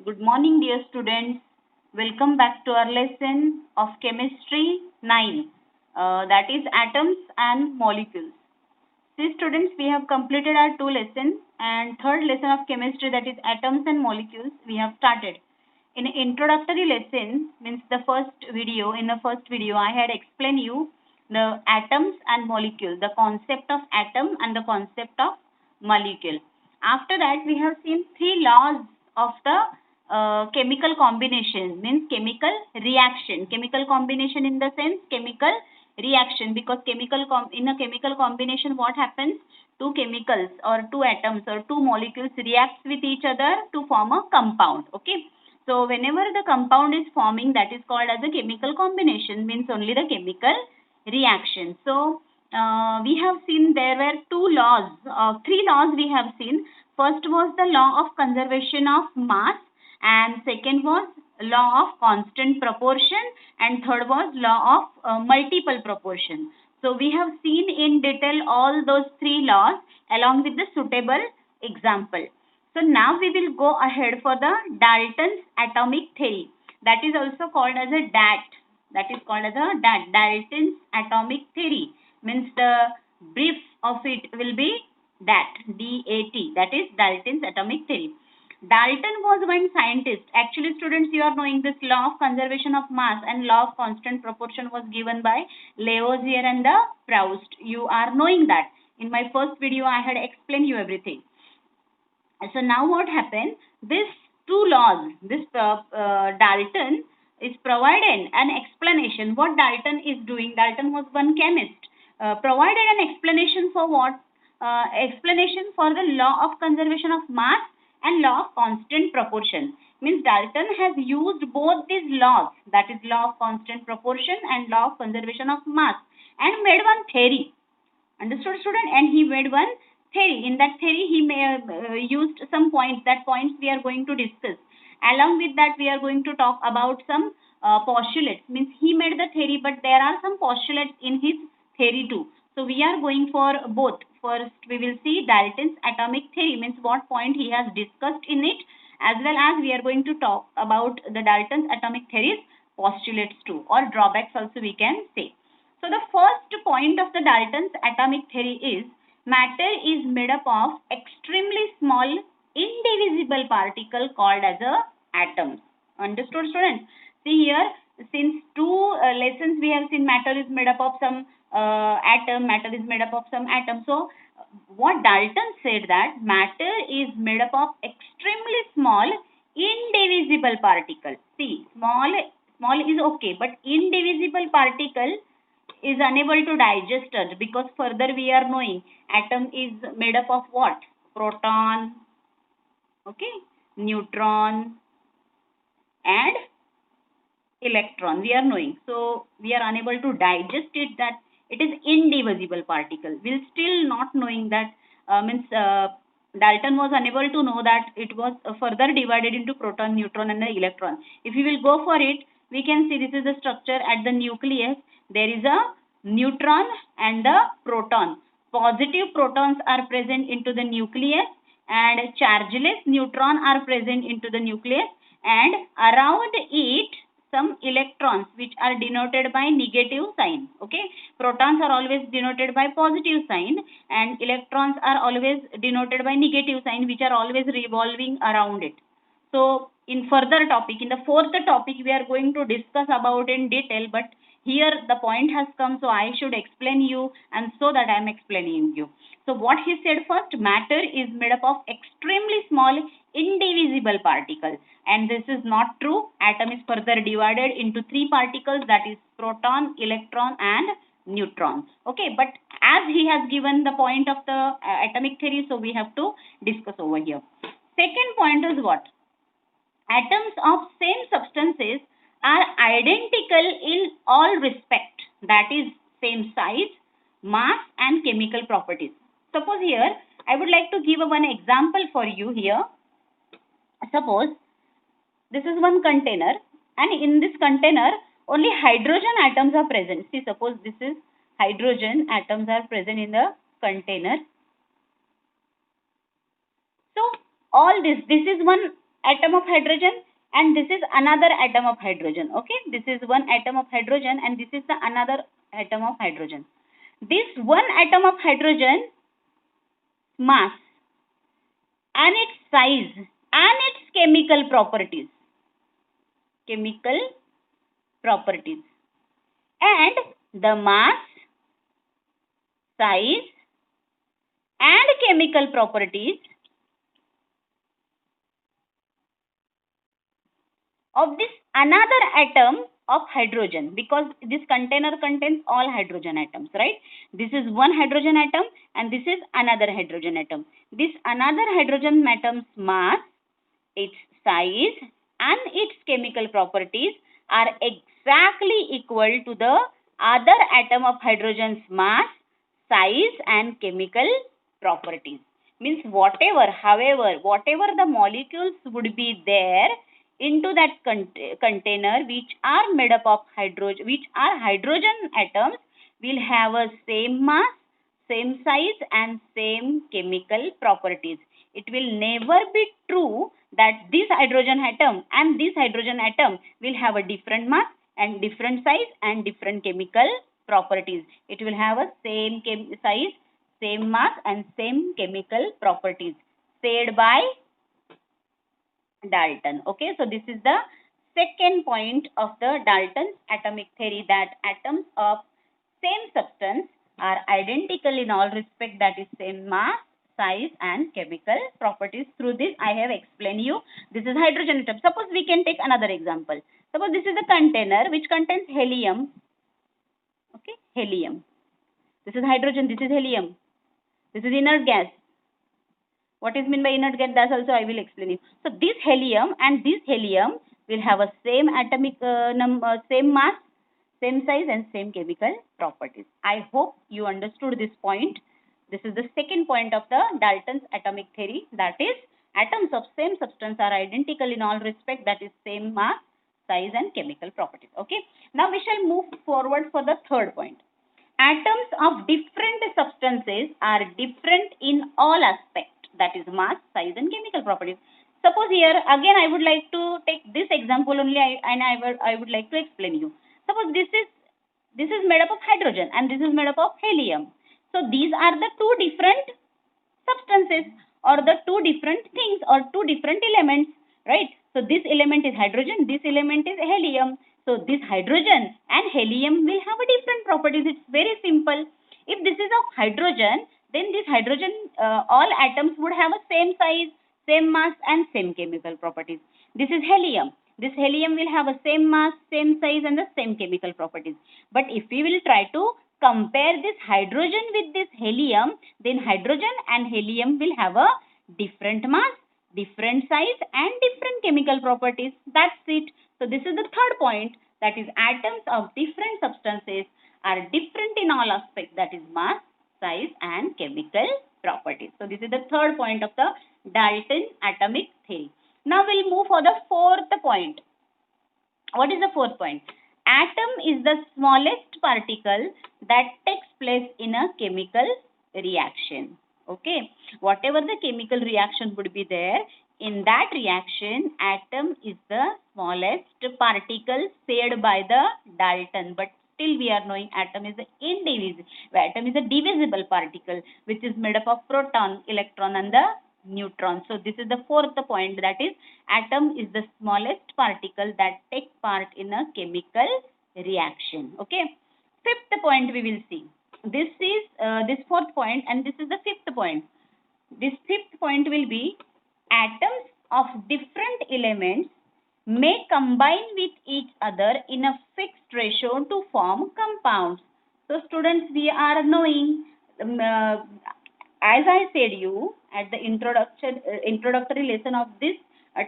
Good morning, dear students. Welcome back to our lesson of Chemistry 9, that is Atoms and Molecules. See, students, we have completed our two lessons, and third lesson of chemistry, that is Atoms and Molecules, we have started. In introductory lesson, means in the first video, I had explained you the atoms and molecule, the concept of atom and the concept of molecule. After that, we have seen three laws of the chemical combination, means chemical reaction. Chemical combination in the sense chemical reaction, because in a chemical combination, what happens? Two chemicals or two atoms or two molecules reacts with each other to form a compound. Okay. So whenever the compound is forming, that is called as a chemical combination, means only the chemical reaction. So we have seen there were three laws we have seen. First was the law of conservation of mass, and second was law of constant proportion, and third was law of multiple proportion. So we have seen in detail all those three laws along with the suitable example. So now we will go ahead for the Dalton's atomic theory. That is also called as a DAT. That is called as a DAT, Dalton's atomic theory. Means the brief of it will be DAT, D-A-T. That is Dalton's atomic theory. Dalton was one scientist. Actually, students, you are knowing this law of conservation of mass and law of constant proportion was given by Lavoisier and the Proust. You are knowing that. In my first video, I had explained you everything. So now what happened? These two laws, Dalton is provided an explanation. What Dalton is doing? Dalton was one chemist. Provided an explanation for what? Explanation for the law of conservation of mass and law of constant proportion. Means Dalton has used both these laws, that is law of constant proportion and law of conservation of mass, and made one theory. Understood, student? And he made one theory. In that theory, he used some points. That points we are going to discuss. Along with that, we are going to talk about some postulates. Means he made the theory, but there are some postulates in his theory too. So we are going for both. First, we will see Dalton's atomic theory, means what point he has discussed in it, as well as we are going to talk about the Dalton's atomic theory's postulates too, or drawbacks also we can say. So the first point of the Dalton's atomic theory is matter is made up of extremely small indivisible particle called as a atoms. Understood, students? See here, since two lessons we have seen matter is made up of some matter is made up of some atom. So what Dalton said that matter is made up of extremely small indivisible particle. See, small is okay, but indivisible particle is unable to digest it, because further we are knowing atom is made up of what? Proton, okay, neutron and electron, we are knowing. So we are unable to digest it, that it is indivisible particle. We'll still not knowing that, Dalton was unable to know that it was further divided into proton, neutron and the electron. If we will go for it, we can see this is the structure at the nucleus. There is a neutron and the proton. Positive protons are present into the nucleus and chargeless neutron are present into the nucleus, and around it some electrons which are denoted by negative sign. Okay, protons are always denoted by positive sign and electrons are always denoted by negative sign, which are always revolving around it. So in further topic, in the fourth topic, we are going to discuss about in detail, but here the point has come, so I should explain you, and so that I am explaining you. So what he said first, matter is made up of extremely small indivisible particles, and this is not true. Atom is further divided into three particles, that is proton, electron and neutron. Okay, but as he has given the point of the atomic theory, so we have to discuss over here. Second point is what? Atoms of same substances are identical in all respect, that is same size, mass and chemical properties. Suppose here I would like to give one example for you here. Suppose this is one container, and in this container only hydrogen atoms are present. See, suppose this is hydrogen atoms are present in the container. So all this is one atom of hydrogen and this is another atom of hydrogen. Okay, this is one atom of hydrogen and this is the another atom of hydrogen. This one atom of hydrogen mass and its size and its chemical properties and the mass, size and chemical properties of this another atom of hydrogen, because this container contains all hydrogen atoms, right? This is one hydrogen atom and this is another hydrogen atom. This another hydrogen atom's mass, its size and its chemical properties are exactly equal to the other atom of hydrogen's mass, size and chemical properties. Means whatever the molecules would be there into that container which are made up of hydrogen atoms will have a same mass, same size and same chemical properties. It will never be true that this hydrogen atom and this hydrogen atom will have a different mass and different size and different chemical properties. It will have a same size, same mass and same chemical properties said by Dalton. Okay, so this is the second point of the Dalton's atomic theory, that atoms of same substance are identical in all respect, that is same mass, size and chemical properties. Through this I have explained you. This is hydrogen atom. Suppose we can take another example. Suppose this is a container which contains helium. Okay, helium. This is hydrogen, this is helium. This is inert gas. What is meant by inert gas? That also I will explain you. So this helium and this helium will have a same atomic same mass, same size and same chemical properties. I hope you understood this point. This is the second point of the Dalton's atomic theory, that is atoms of same substance are identical in all respect, that is same mass, size and chemical properties. Okay. Now we shall move forward for the third point. Atoms of different substances are different in all aspects, that is mass, size and chemical properties. Suppose here again I would like to take this example only I would like to explain you. Suppose this is made up of hydrogen and this is made up of helium. So these are the two different substances or the two different things or two different elements, right? So this element is hydrogen, this element is helium. So this hydrogen and helium will have a different properties. It's very simple. If this is of hydrogen, then this hydrogen, all atoms would have a same size, same mass and same chemical properties. This is helium. This helium will have a same mass, same size and the same chemical properties. But if we will try to compare this hydrogen with this helium, then hydrogen and helium will have a different mass, different size and different chemical properties. That's it. So this is the third point, that is atoms of different substances are different in all aspects, that is mass, size and chemical properties. So this is the third point of the Dalton atomic theory. Now we'll move for the fourth point. What is the fourth point? Atom is the smallest particle that takes place in a chemical reaction. Okay, whatever the chemical reaction would be there, in that reaction atom is the smallest particle said by the Dalton, but still we are knowing atom is a divisible particle which is made up of proton, electron and the neutron. So this is the fourth point, that is atom is the smallest particle that takes part in a chemical reaction. Okay, fifth point we will see. This is this fourth point and this is the fifth point. This fifth point will be atoms of different elements may combine with each other in a fixed ratio to form compounds. So students, we are knowing, as I said you at the introductory lesson of this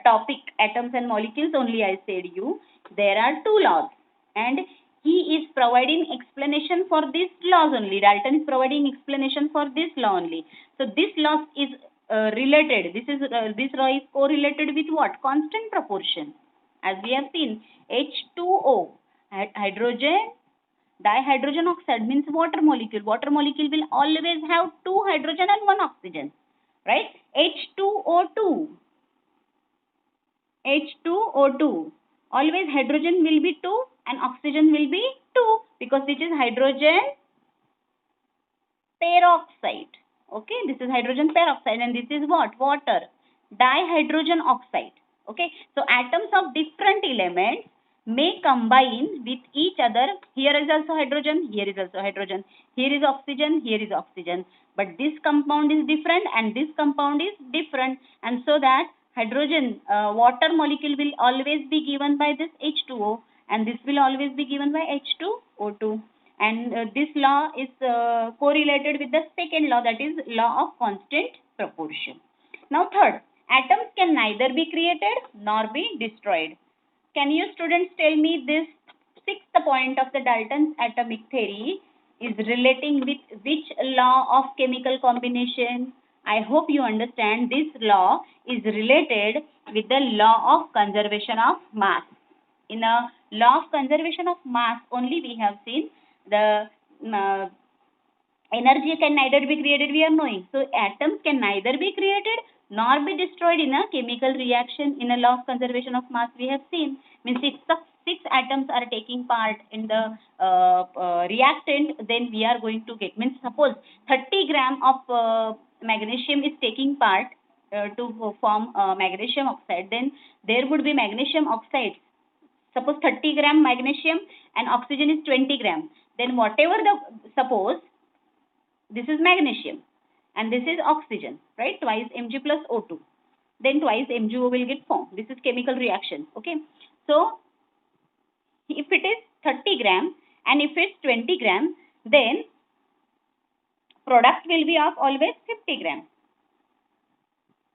topic, atoms and molecules only, I said you, there are two laws and he is providing explanation for this laws only. Dalton is providing explanation for this law only. So this law is related. This law is correlated with what? Constant proportion. As we have seen, H2O, hydrogen dihydrogen oxide means water molecule. Water molecule will always have two hydrogen and one oxygen, right? H2O2. H2O2. Always hydrogen will be 2 and oxygen will be 2 because this is hydrogen peroxide. Okay, this is hydrogen peroxide and this is what? Water. Dihydrogen oxide. Okay, so atoms of different elements may combine with each other. Here is also hydrogen, here is also hydrogen, here is oxygen, here is oxygen. But this compound is different and this compound is different, and so that hydrogen water molecule will always be given by this H2O and this will always be given by H2O2. And this law is correlated with the second law, that is law of constant proportion. Now third, atoms can neither be created nor be destroyed. Can you students tell me this sixth point of the Dalton's atomic theory is relating with which law of chemical combination? I hope you understand this law is related with the law of conservation of mass. In a law of conservation of mass only we have seen the energy can neither be created, we are knowing. So atoms can neither be created nor be destroyed in a chemical reaction. In a law of conservation of mass we have seen, means if six atoms are taking part in the reactant, then we are going to get, means suppose 30 gram of magnesium is taking part to form magnesium oxide, then there would be magnesium oxide. Suppose 30 gram magnesium and oxygen is 20 gram. Then whatever the, suppose this is magnesium and this is oxygen, right? Twice Mg plus O2. Then twice MgO will get formed. This is chemical reaction. Okay. So if it is 30 gram and if it's 20 gram, then product will be of always 50 gram.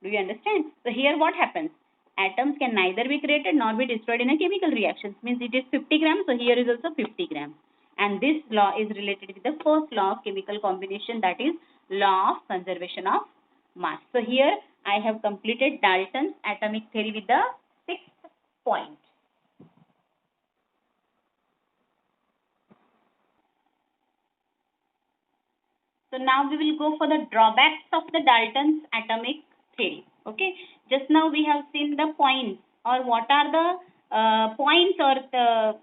Do you understand? So here what happens? Atoms can neither be created nor be destroyed in a chemical reaction. Means it is 50 grams, so here is also 50 grams. And this law is related with the first law of chemical combination, that is law of conservation of mass. So here I have completed Dalton's atomic theory with the sixth point. So now we will go for the drawbacks of the Dalton's atomic theory. Okay, just now we have seen the points, or what are the points, or the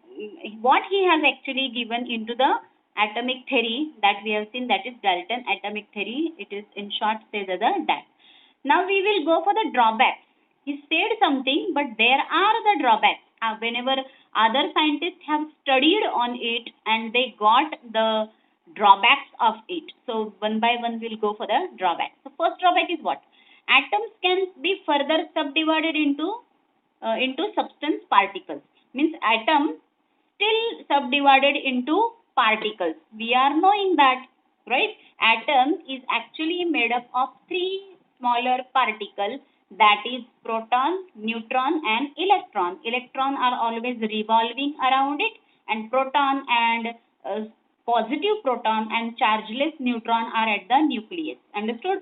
what he has actually given into the atomic theory that we have seen, that is Dalton atomic theory. It is in short said as that. Now we will go for the drawbacks. He said something, but there are the drawbacks. Whenever other scientists have studied on it and they got the drawbacks of it. So one by one we'll go for the drawbacks. So first drawback is what? Atoms can be further subdivided into substance particles. Means atom still subdivided into particles. We are knowing that, right? Atom is actually made up of three smaller particles, that is proton, neutron and electron. Electron are always revolving around it, and proton and positive proton and chargeless neutron are at the nucleus. Understood?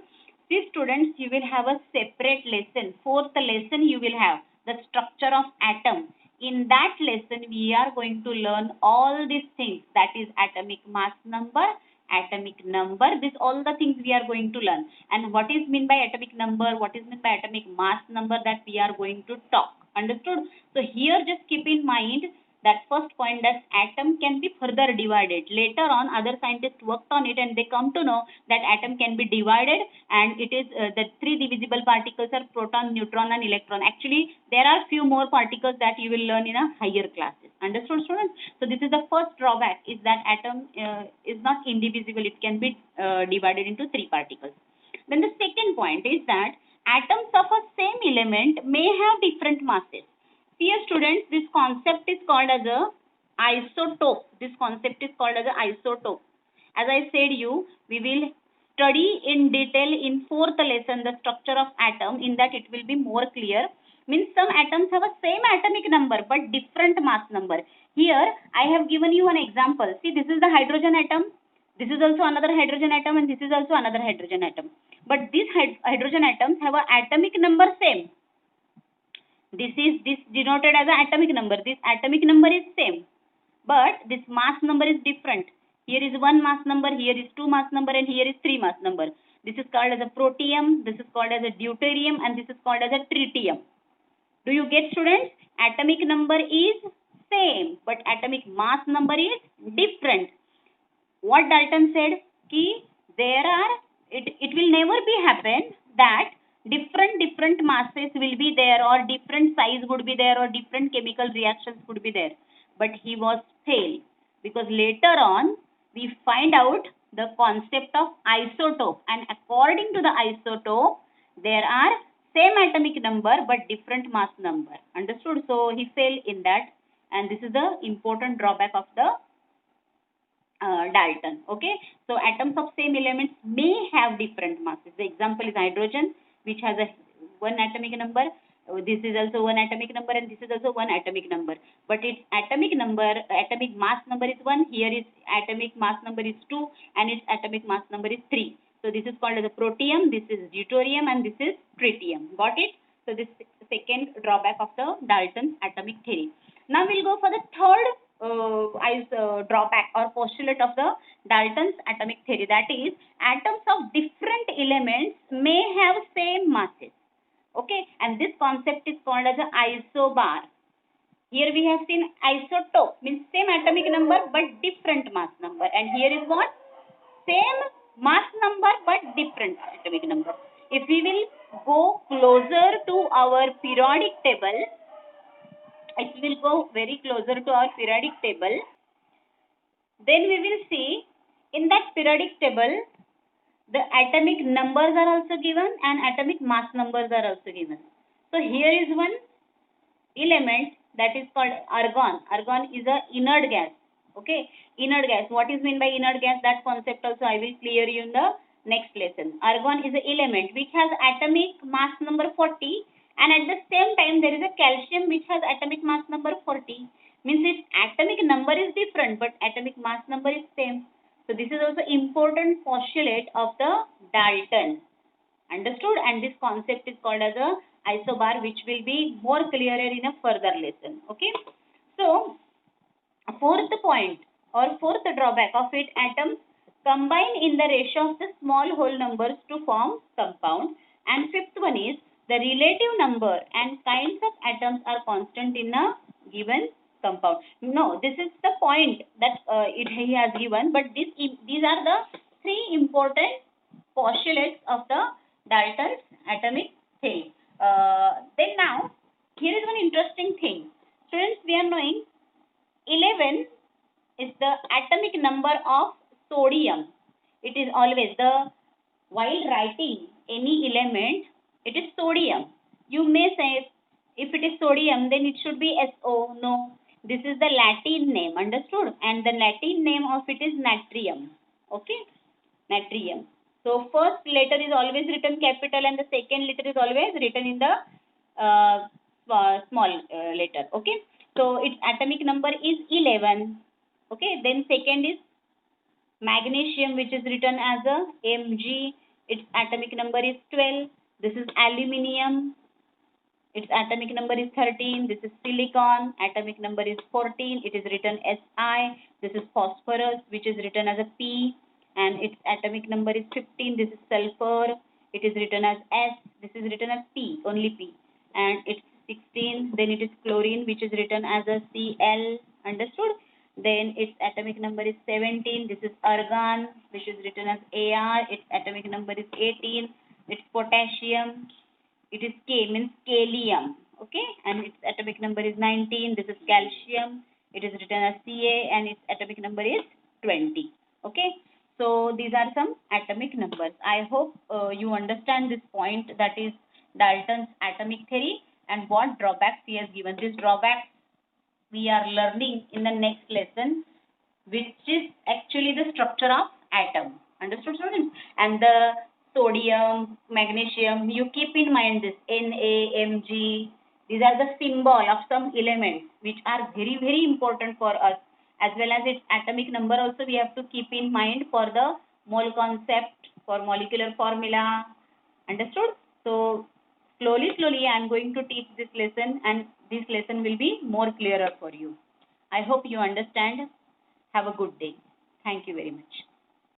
See students, you will have a separate lesson. Fourth lesson you will have the structure of atom. In that lesson we are going to learn all these things, that is atomic mass number, atomic number, this all the things we are going to learn. And what is meant by atomic number, what is meant by atomic mass number, that we are going to talk. Understood? So here just keep in mind that first point, that atom can be further divided. Later on other scientists worked on it and they come to know that atom can be divided, and it is the three divisible particles are proton, neutron and electron. Actually there are few more particles that you will learn in a higher classes. Understood students? So this is the first drawback, is that atom is not indivisible, it can be divided into three particles. Then the second point is that atoms of a same element may have different masses. Here students, this concept is called as a isotope. This concept is called as a isotope. As I said you, we will study in detail in fourth lesson the structure of atom. In that it will be more clear. Means some atoms have a same atomic number but different mass number. Here I have given you an example. See, this is the hydrogen atom. This is also another hydrogen atom and this is also another hydrogen atom. But these hydrogen atoms have an atomic number same. This denoted as an atomic number. This atomic number is same, but this mass number is different. Here is one mass number, here is two mass number, and here is three mass number. This is called as a protium, this is called as a deuterium, and this is called as a tritium. Do you get, students? Atomic number is same, but atomic mass number is different. What Dalton said, ki it will never be happen that different masses will be there, or different size would be there, or different chemical reactions would be there. But he was failed, because later on we find out the concept of isotope, and according to the isotope there are same atomic number but different mass number. Understood? So he failed in that, and this is the important drawback of the Dalton. Okay, so atoms of same elements may have different masses. The example is hydrogen, which has a one atomic number. This is also one atomic number, and this is also one atomic number. But its atomic mass number is 1. Here is atomic mass number is 2, and its atomic mass number is 3. So this is called as a protium. This is deuterium, and this is tritium. Got it? So this second drawback of the Dalton's atomic theory. Now we'll go for the third drawback or postulate of the Dalton's atomic theory, that is atoms of different elements may have same masses. Okay, and this concept is called as an isobar. Here we have seen isotope, means same atomic number but different mass number, and here is what? Same mass number but different atomic number. If we will go closer to our periodic table, if we will go very closer to our periodic table, then we will see in that periodic table the atomic numbers are also given and atomic mass numbers are also given. So here is one element that is called argon. Argon is a inert gas. Okay, inert gas. What is meant by inert gas? That concept also I will clear you in the next lesson. Argon is an element which has atomic mass number 40, and at the same time there is a calcium which has atomic mass number 40. Means its atomic number is different but atomic mass number is same. So this is also important postulate of the Dalton. Understood? And this concept is called as a isobar, which will be more clearer in a further lesson. Okay. So fourth point or fourth drawback of it, atoms combine in the ratio of the small whole numbers to form compound. And fifth one is the relative number and kinds of atoms are constant in a given compound. No, this is the point that he has given, but these are the three important postulates of the Dalton's atomic theory. Then now, here is one interesting thing. Students, we are knowing 11 is the atomic number of sodium. It is always while writing any element, it is sodium. You may say, if it is sodium, then it should be SO. No, this is the Latin name. Understood? And the Latin name of it is natrium. Okay, natrium. So first letter is always written capital, and the second letter is always written in the small letter. Okay, so its atomic number is 11. Okay, then second is magnesium, which is written as a Mg. Its atomic number is 12. This is aluminium. Its atomic number is 13. This is silicon. Atomic number is 14. It is written Si. This is phosphorus, which is written as a P. And its atomic number is 15. This is sulfur. It is written as S. This is written as P, only P. And it's 16. Then it is chlorine, which is written as a Cl. Understood? Then its atomic number is 17. This is argon, which is written as Ar. Its atomic number is 18. It's potassium. It is K, means kalium. Okay, and its atomic number is 19. This is calcium. It is written as Ca, and its atomic number is 20. Okay, so these are some atomic numbers. I hope you understand this point, that is Dalton's atomic theory and what drawbacks he has given. These drawbacks we are learning in the next lesson, which is actually the structure of atom. Understood, students? And the sodium, magnesium, you keep in mind this Na, Mg. These are the symbol of some elements which are very, very important for us, as well as its atomic number also we have to keep in mind for the mole concept, for molecular formula. Understood? So slowly I am going to teach this lesson, and this lesson will be more clearer for you. I hope you understand. Have a good day. Thank you very much.